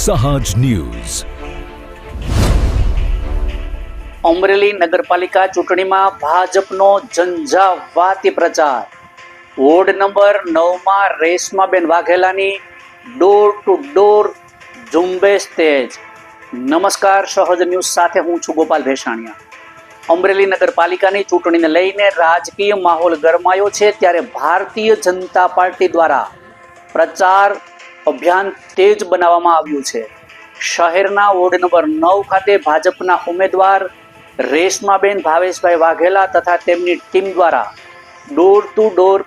સહજ ન્યૂઝ। અમરેલી નગરપાલિકા ચૂંટણીમાં ભાજપનો ઝંઝાવાતી પ્રચાર। વોર્ડ નંબર 9માં રેશમાબેન વાઘેલાની ડોર ટુ ડોર ઝુંબેશ તેજ। નમસ્કાર, સહજ ન્યૂઝ સાથે હું છું ગોપાલ ભેસાણિયા। અમરેલી નગરપાલિકાની ચૂંટણીને લઈને રાજકીય માહોલ ગરમાયો છે, ત્યારે ભારતીય જનતા પાર્ટી દ્વારા પ્રચાર અભિયાન તેજ બનાવવામાં આવ્યું છે। શહેરના વોર્ડ નંબર 9 ખાતે ભાજપના ઉમેદવાર રેશમાબેન ભાવેશભાઈ વાઘેલા તથા તેમની ટીમ દ્વારા ડોર ટુ ડોર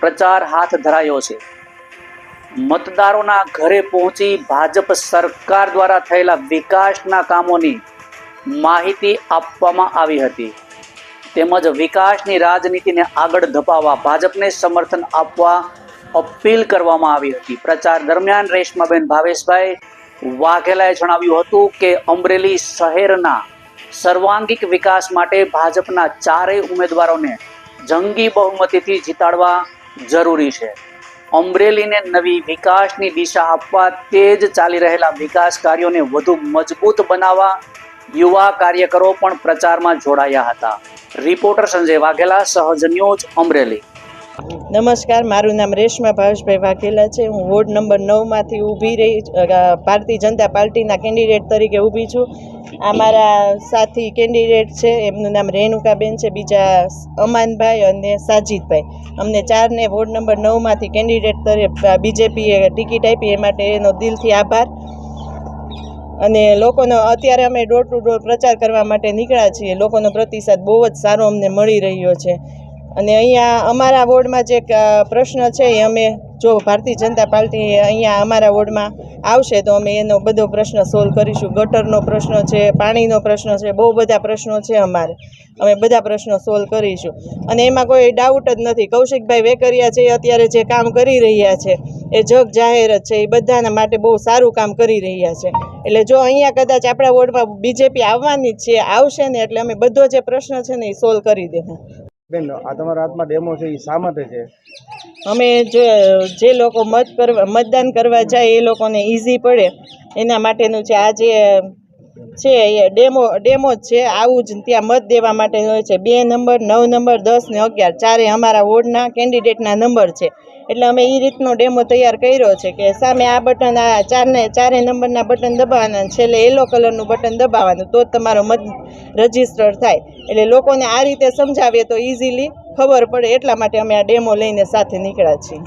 પ્રચાર હાથ ધરાયો છે। મતદારોના ઘરે પહોંચી ભાજપ સરકાર દ્વારા થયેલા વિકાસના કામોની માહિતી આપવામાં આવી હતી, તેમજ વિકાસની રાજનીતિને આગળ ધપાવવા ભાજપને સમર્થન આપવા અપીલ કરવામાં આવી હતી। પ્રચાર દરમિયાન રેશમાબેન ભાવેશભાઈ વાઘેલાએ જણાવ્યું હતું કે અમરેલી શહેરના સર્વાંગીક વિકાસ માટે ભાજપના ચારેય ઉમેદવારોને જંગી બહુમતીથી જીતાડવા જરૂરી છે। અમરેલીને નવી વિકાસની દિશા આપવા તેજ ચાલી રહેલા વિકાસ કાર્યોને વધુ મજબૂત બનાવવા યુવા કાર્યકરો પણ પ્રચારમાં જોડાયા હતા। રિપોર્ટર સંજય વાઘેલા, સહજ ન્યૂઝ, અમરેલી। નમસ્કાર, મારું નામ રેશમા ભાવેશભાઈ વાઘેલા છે। હું વોર્ડ નંબર 9માંથી ઊભી રહી ભારતીય જનતા પાર્ટીના કેન્ડિડેટ તરીકે ઊભી છું। આ મારા સાથી કેન્ડિડેટ છે, એમનું નામ રેણુકાબેન છે, બીજા અમાનભાઈ અને સાજીદભાઈ। અમને ચારને વોર્ડ નંબર 9માંથી કેન્ડિડેટ તરીકે બીજેપીએ ટિકિટ આપી, એ માટે એનો દિલથી આભાર। અને લોકોનો અત્યારે અમે ડોર ટુ ડોર પ્રચાર કરવા માટે નીકળ્યા છીએ। લોકોનો પ્રતિસાદ બહુ જ સારો અમને મળી રહ્યો છે। અને અહીંયા અમારા વોર્ડમાં જે પ્રશ્ન છે એ અમે જો ભારતીય જનતા પાર્ટી અહીંયા અમારા વોર્ડમાં આવશે તો અમે એનો બધો પ્રશ્ન સોલ્વ કરીશું। ગટરનો પ્રશ્ન છે, પાણીનો પ્રશ્ન છે, બહુ બધા પ્રશ્નો છે અમારે, અમે બધા પ્રશ્નો સોલ્વ કરીશું। અને એમાં કોઈ ડાઉટ જ નથી, કૌશિકભાઈ વેકરિયા છે અત્યારે જે કામ કરી રહ્યા છે એ જગ જાહેર જ છે, એ બધાના માટે બહુ સારું કામ કરી રહ્યા છે। એટલે જો અહીંયા કદાચ આપણા વોર્ડમાં બીજેપી આવવાની જ છે, આવશે ને એટલે અમે બધો જે પ્રશ્ન છે ને એ સોલ્વ કરી દેવું। બેન, આ તમારા હાથમાં ડેમો છે, એ શા માટે છે? અમે જે લોકો મતદાન કરવા જાય એ લોકોને ઇઝી પડે એના માટેનું છે। આ જે છે એ ડેમો જ છે, આવું જ ત્યાં મત દેવા માટે હોય છે। 2 નંબર, 9 નંબર, 10 ને 11 ચારે અમારા વોર્ડના કેન્ડિડેટના નંબર છે, એટલે અમે એ રીતનો ડેમો તૈયાર કર્યો છે કે સામે આ બટન, આ ચારે નંબરના બટન દબાવવાના, છેલ્લે યલો કલરનું બટન દબાવવાનું, તો જ તમારો મત રજીસ્ટર થાય। એટલે લોકોને આ રીતે સમજાવીએ તો ઇઝીલી ખબર પડે, એટલા માટે અમે આ ડેમો લઈને સાથે નીકળ્યા છીએ।